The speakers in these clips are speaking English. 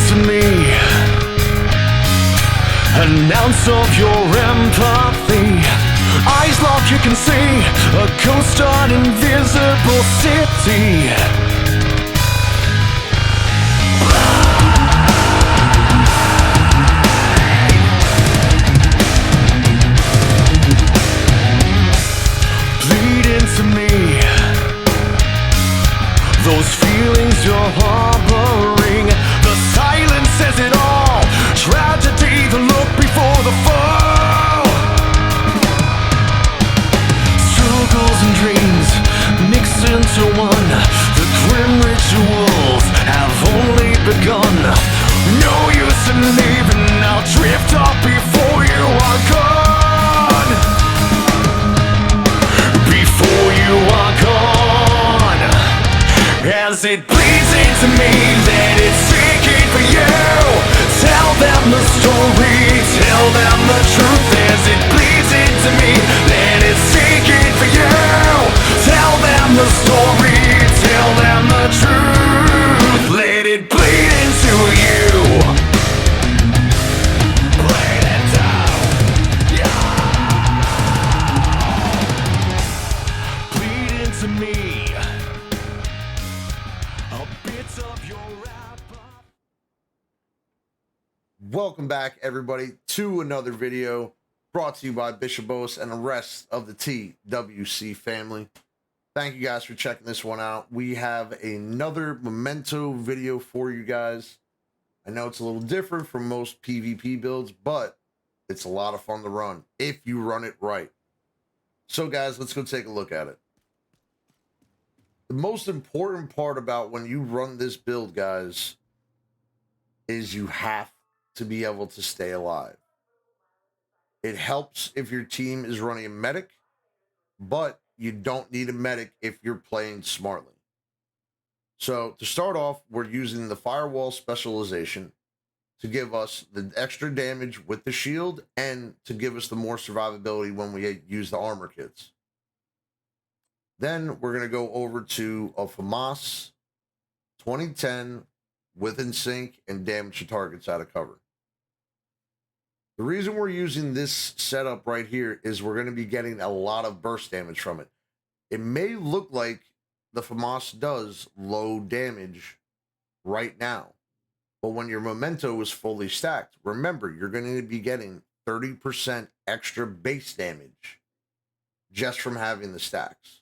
to me an ounce of your empathy. Eyes locked, you can see a ghost on invisible city. Bleed into me those feelings you're harboring. The silence says it all. Tragedy, the look before the fall. Struggles and dreams mix into one. The grim rituals have only begun. No use in leaving, I'll drift off before you are gone. Before you are gone. As it bleeds into me, that it's seeking for you. Tell them the story, tell them the truth. As it bleeds into me, that it's seeking for you. Tell them the story, tell them the truth. Let it bleed into you. Let it down. Yeah. Bleed into me. Welcome back, everybody, to another video brought to you by Bishop Boas and the rest of the TWC family. Thank you guys for checking this one out. We have another Memento video for you guys. I know it's a little different from most PvP builds, but it's a lot of fun to run if you run it right. So, guys, let's go take a look at it. The most important part about when you run this build, guys, is you have to be able to stay alive. It helps if your team is running a medic, but you don't need a medic if you're playing smartly. So to start off, we're using the firewall specialization to give us the extra damage with the shield and to give us the more survivability when we use the armor kits. Then we're going to go over to a FAMAS 2010 within sync and damage to targets out of cover. The reason we're using this setup right here is we're going to be getting a lot of burst damage from it. It may look like the FAMAS does low damage right now, but when your Memento is fully stacked, remember, you're going to be getting 30% extra base damage just from having the stacks.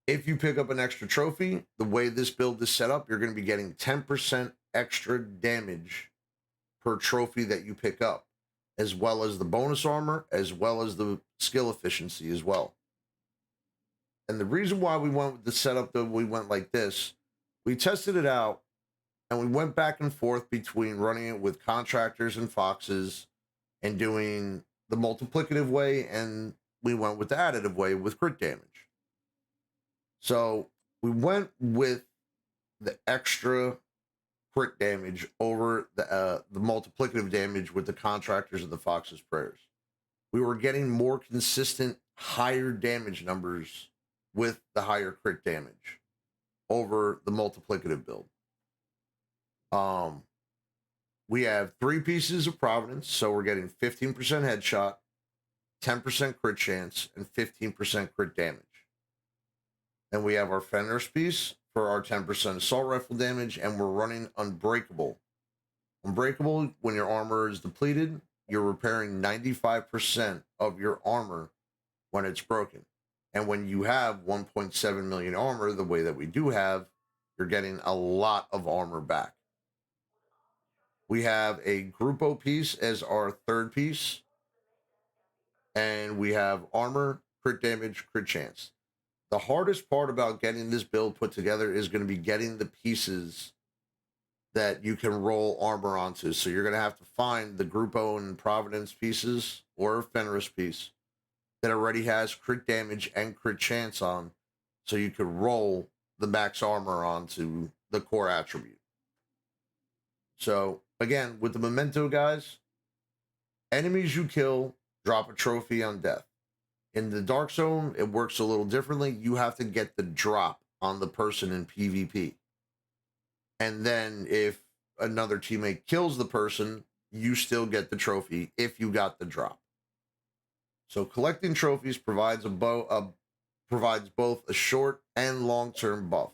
If you pick up an extra trophy, the way this build is set up, you're going to be getting 10% extra damage per trophy that you pick up, as well as the bonus armor, as well as the skill efficiency as well. And the reason why we went with the setup that we went like this, we tested it out and we went back and forth between running it with contractors and foxes and doing the multiplicative way, and we went with the additive way with crit damage. So we went with the extra crit damage over the multiplicative damage with the contractors and the fox's prayers. We were getting more consistent, higher damage numbers with the higher crit damage over the multiplicative build. We have 3 pieces of Providence, so we're getting 15% headshot, 10% crit chance, and 15% crit damage. Then we have our Fenris piece for our 10% assault rifle damage, and we're running Unbreakable. Unbreakable, when your armor is depleted, you're repairing 95% of your armor when it's broken. And when you have 1.7 million armor, the way that we do have, you're getting a lot of armor back. We have a Grupo piece as our 3rd piece, and we have armor, crit damage, crit chance. The hardest part about getting this build put together is going to be getting the pieces that you can roll armor onto. So you're going to have to find the Grupo and Providence pieces or Fenris piece that already has crit damage and crit chance on, so you can roll the max armor onto the core attribute. So again, with the Memento, guys, enemies you kill drop a trophy on death. In the Dark Zone, it works a little differently. You have to get the drop on the person in PvP. And then if another teammate kills the person, you still get the trophy if you got the drop. So collecting trophies provides provides both a short and long-term buff.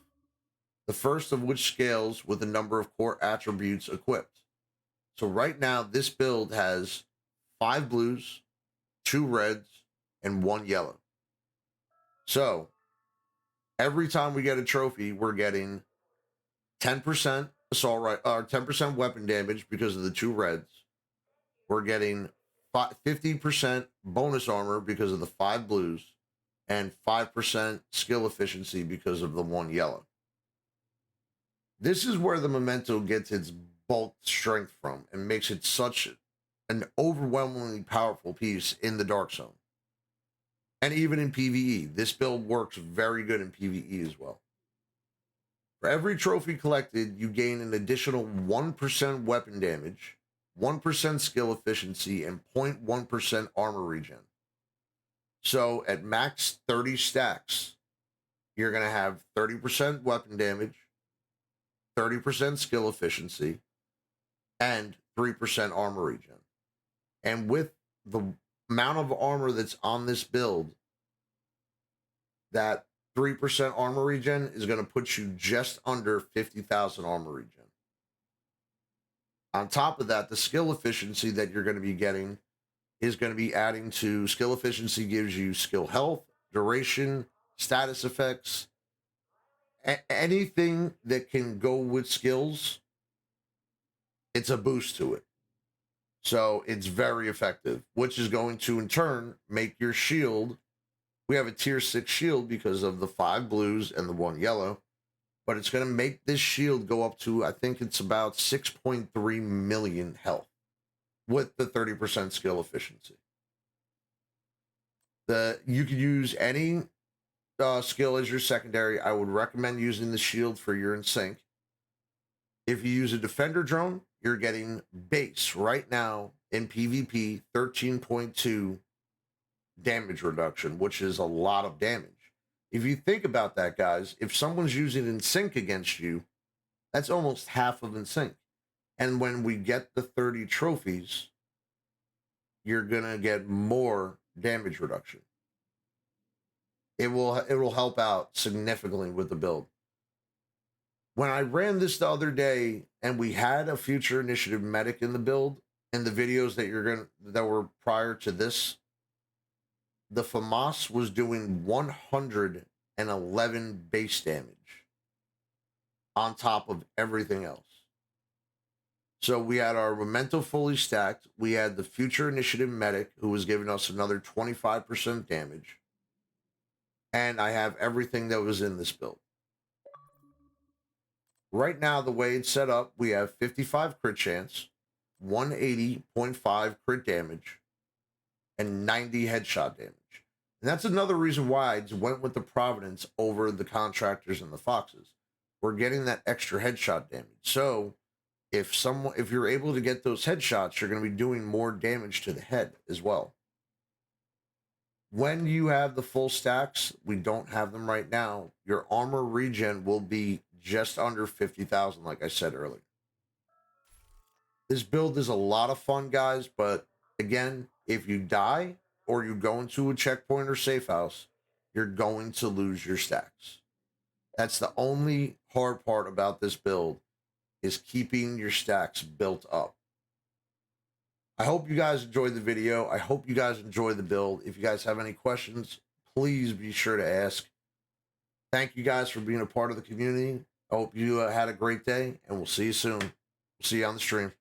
The first of which scales with the number of core attributes equipped. So right now, this build has 5 blues, 2 reds, and 1 yellow. So every time we get a trophy, we're getting 10% assault right, or 10% weapon damage because of the 2 reds. We're getting 50% bonus armor because of the 5 blues, and 5% skill efficiency because of the 1 yellow. This is where the Memento gets its bulk strength from and makes it such an overwhelmingly powerful piece in the Dark Zone. And even in PvE, this build works very good in PvE as well. For every trophy collected, you gain an additional 1% weapon damage, 1% skill efficiency, and 0.1% armor regen. So at max 30 stacks, you're going to have 30% weapon damage, 30% skill efficiency, and 3% armor regen. And with the amount of armor that's on this build, that 3% armor regen is going to put you just under 50,000 armor regen. On top of that, the skill efficiency that you're going to be getting is going to be adding to skill efficiency, gives you skill health, duration, status effects, anything that can go with skills. It's a boost to it. So it's very effective, which is going to in turn make your shield. We have a tier 6 shield because of the 5 blues and the 1 yellow, but it's going to make this shield go up to, I think it's about 6.3 million health with the 30% skill efficiency. You could use any skill as your secondary. I would recommend using the shield for your in sync. If you use a defender drone, you're getting base right now in PvP 13.2 damage reduction, which is a lot of damage. If you think about that, guys, if someone's using in sync against you, that's almost half of in sync. And when we get the 30 trophies, you're gonna get more damage reduction. It will help out significantly with the build. When I ran this the other day and we had a future initiative medic in the build, in the videos that were prior to this, the FAMAS was doing 111 base damage on top of everything else. So we had our Memento fully stacked. We had the future initiative medic who was giving us another 25% damage. And I have everything that was in this build. Right now, the way it's set up, we have 55 crit chance, 180.5 crit damage, and 90 headshot damage. And that's another reason why I went with the Providence over the Contractors and the Foxes. We're getting that extra headshot damage. So if you're able to get those headshots, you're going to be doing more damage to the head as well. When you have the full stacks, we don't have them right now, your armor regen will be just under 50,000, like I said earlier. This build is a lot of fun, guys, but again, if you die or you go into a checkpoint or safe house, you're going to lose your stacks. That's the only hard part about this build, is keeping your stacks built up. I hope you guys enjoyed the video. I hope you guys enjoy the build. If you guys have any questions, please be sure to ask. Thank you guys for being a part of the community. I hope you had a great day, and we'll see you soon. We'll see you on the stream.